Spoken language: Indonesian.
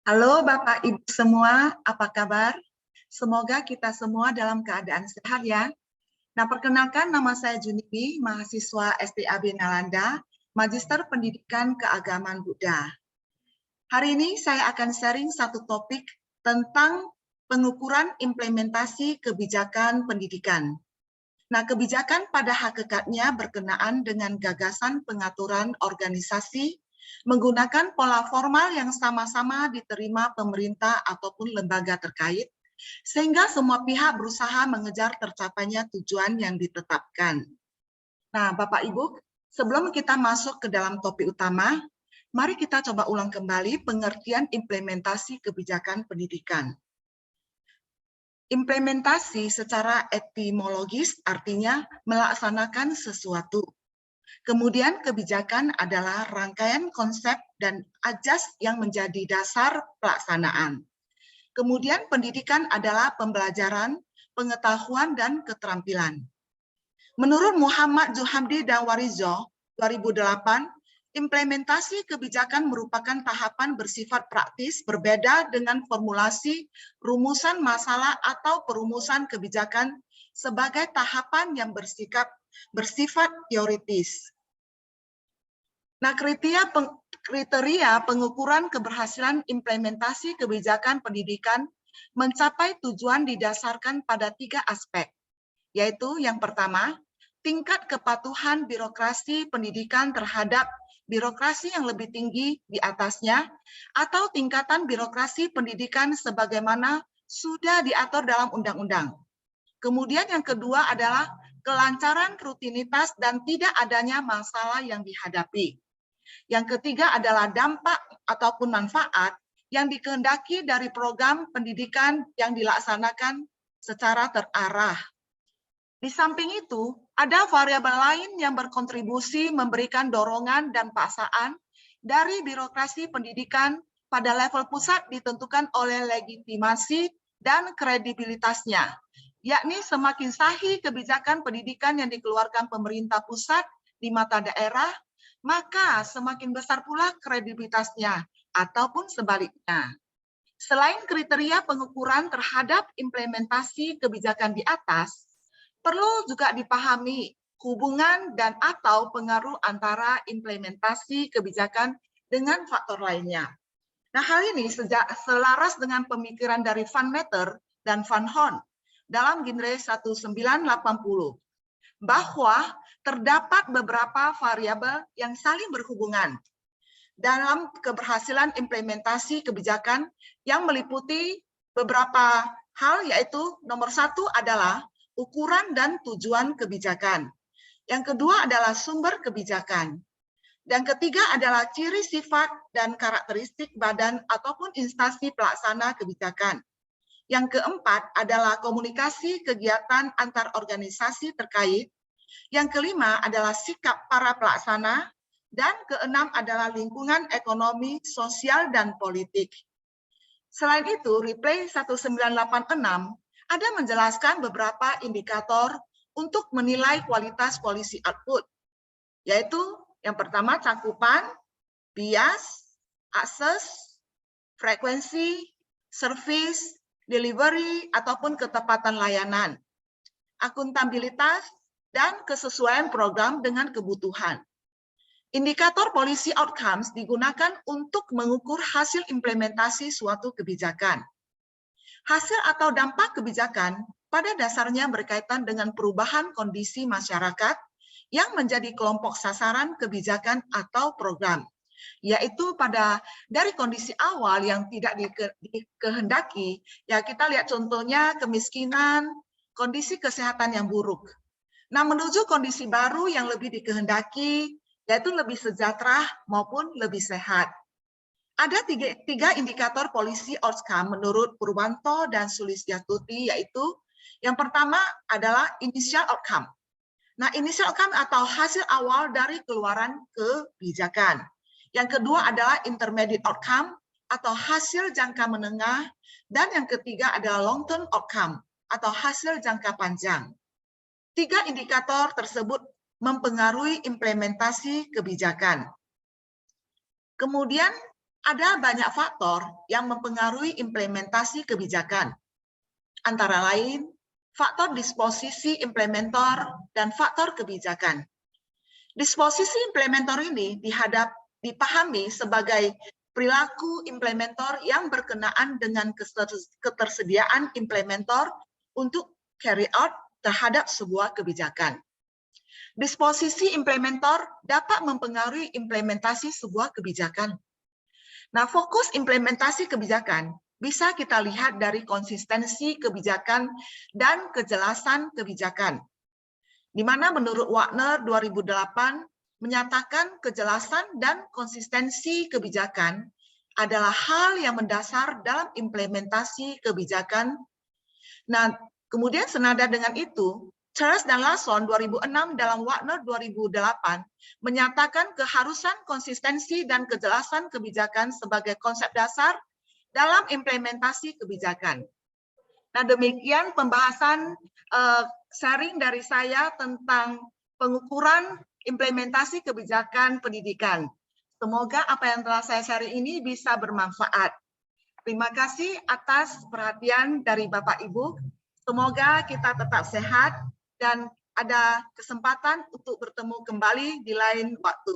Halo Bapak Ibu semua, apa kabar? Semoga kita semua dalam keadaan sehat ya. Nah, perkenalkan nama saya Junipi, mahasiswa STAB Nalanda, Magister Pendidikan Keagamaan Buddha. Hari ini saya akan sharing satu topik tentang pengukuran implementasi kebijakan pendidikan. Nah, kebijakan pada hakikatnya berkenaan dengan gagasan pengaturan organisasi menggunakan pola formal yang sama-sama diterima pemerintah ataupun lembaga terkait, sehingga semua pihak berusaha mengejar tercapainya tujuan yang ditetapkan. Nah, Bapak Ibu, sebelum kita masuk ke dalam topik utama, mari kita coba ulang kembali pengertian implementasi kebijakan pendidikan. Implementasi secara etimologis artinya melaksanakan sesuatu. Kemudian kebijakan adalah rangkaian konsep dan ajas yang menjadi dasar pelaksanaan. Kemudian pendidikan adalah pembelajaran, pengetahuan, dan keterampilan. Menurut Muhammad Zuhamdi Dawarizo, 2008, implementasi kebijakan merupakan tahapan bersifat praktis berbeda dengan formulasi rumusan masalah atau perumusan kebijakan sebagai tahapan yang bersifat teoritis. Nah, kriteria pengukuran keberhasilan implementasi kebijakan pendidikan mencapai tujuan didasarkan pada 3 aspek, yaitu yang pertama, tingkat kepatuhan birokrasi pendidikan terhadap birokrasi yang lebih tinggi di atasnya, atau tingkatan birokrasi pendidikan sebagaimana sudah diatur dalam undang-undang. Kemudian yang kedua adalah kelancaran rutinitas dan tidak adanya masalah yang dihadapi. Yang ketiga adalah dampak ataupun manfaat yang dikehendaki dari program pendidikan yang dilaksanakan secara terarah. Di samping itu, ada variabel lain yang berkontribusi memberikan dorongan dan paksaan dari birokrasi pendidikan pada level pusat ditentukan oleh legitimasi dan kredibilitasnya, yakni semakin sahih kebijakan pendidikan yang dikeluarkan pemerintah pusat di mata daerah, maka semakin besar pula kredibilitasnya, ataupun sebaliknya. Selain kriteria pengukuran terhadap implementasi kebijakan di atas, perlu juga dipahami hubungan dan atau pengaruh antara implementasi kebijakan dengan faktor lainnya. Nah, hal ini selaras dengan pemikiran dari Van Meter dan Van Horn dalam genre 1980, bahwa terdapat beberapa variabel yang saling berhubungan dalam keberhasilan implementasi kebijakan yang meliputi beberapa hal, yaitu nomor 1 adalah ukuran dan tujuan kebijakan. Yang kedua adalah sumber kebijakan. Dan ketiga adalah ciri sifat dan karakteristik badan ataupun instansi pelaksana kebijakan. Yang keempat adalah komunikasi kegiatan antar organisasi terkait. Yang kelima adalah sikap para pelaksana. Dan keenam adalah lingkungan ekonomi, sosial, dan politik. Selain itu, Replay 1986 ada menjelaskan beberapa indikator untuk menilai kualitas policy output, yaitu yang pertama cakupan, bias, akses, frekuensi, service, delivery, ataupun ketepatan layanan, akuntabilitas, dan kesesuaian program dengan kebutuhan. Indikator policy outcomes digunakan untuk mengukur hasil implementasi suatu kebijakan. Hasil atau dampak kebijakan pada dasarnya berkaitan dengan perubahan kondisi masyarakat yang menjadi kelompok sasaran kebijakan atau program, yaitu dari kondisi awal yang tidak dikehendaki, ya kita lihat contohnya kemiskinan, kondisi kesehatan yang buruk. Nah, menuju kondisi baru yang lebih dikehendaki, yaitu lebih sejahtera maupun lebih sehat. Ada tiga indikator policy outcome menurut Purwanto dan Sulistyatuti, yaitu yang pertama adalah initial outcome. Nah, initial outcome atau hasil awal dari keluaran kebijakan. Yang kedua adalah intermediate outcome atau hasil jangka menengah. Dan yang ketiga adalah long term outcome atau hasil jangka panjang. 3 indikator tersebut mempengaruhi implementasi kebijakan. Kemudian Ada banyak faktor yang mempengaruhi implementasi kebijakan, antara lain faktor disposisi implementer dan faktor kebijakan. Disposisi implementer ini dipahami sebagai perilaku implementer yang berkenaan dengan ketersediaan implementer untuk carry out terhadap sebuah kebijakan. Disposisi implementer dapat mempengaruhi implementasi sebuah kebijakan. Nah, fokus implementasi kebijakan bisa kita lihat dari konsistensi kebijakan dan kejelasan kebijakan, di mana menurut Wagner 2008 menyatakan kejelasan dan konsistensi kebijakan adalah hal yang mendasar dalam implementasi kebijakan. Nah, kemudian senada dengan itu, Charles dan Lawson 2006 dalam Wagner 2008 menyatakan keharusan konsistensi dan kejelasan kebijakan sebagai konsep dasar dalam implementasi kebijakan. Nah, demikian pembahasan sharing dari saya tentang pengukuran implementasi kebijakan pendidikan. Semoga apa yang telah saya sharing ini bisa bermanfaat. Terima kasih atas perhatian dari Bapak Ibu. Semoga kita tetap sehat dan ada kesempatan untuk bertemu kembali di lain waktu.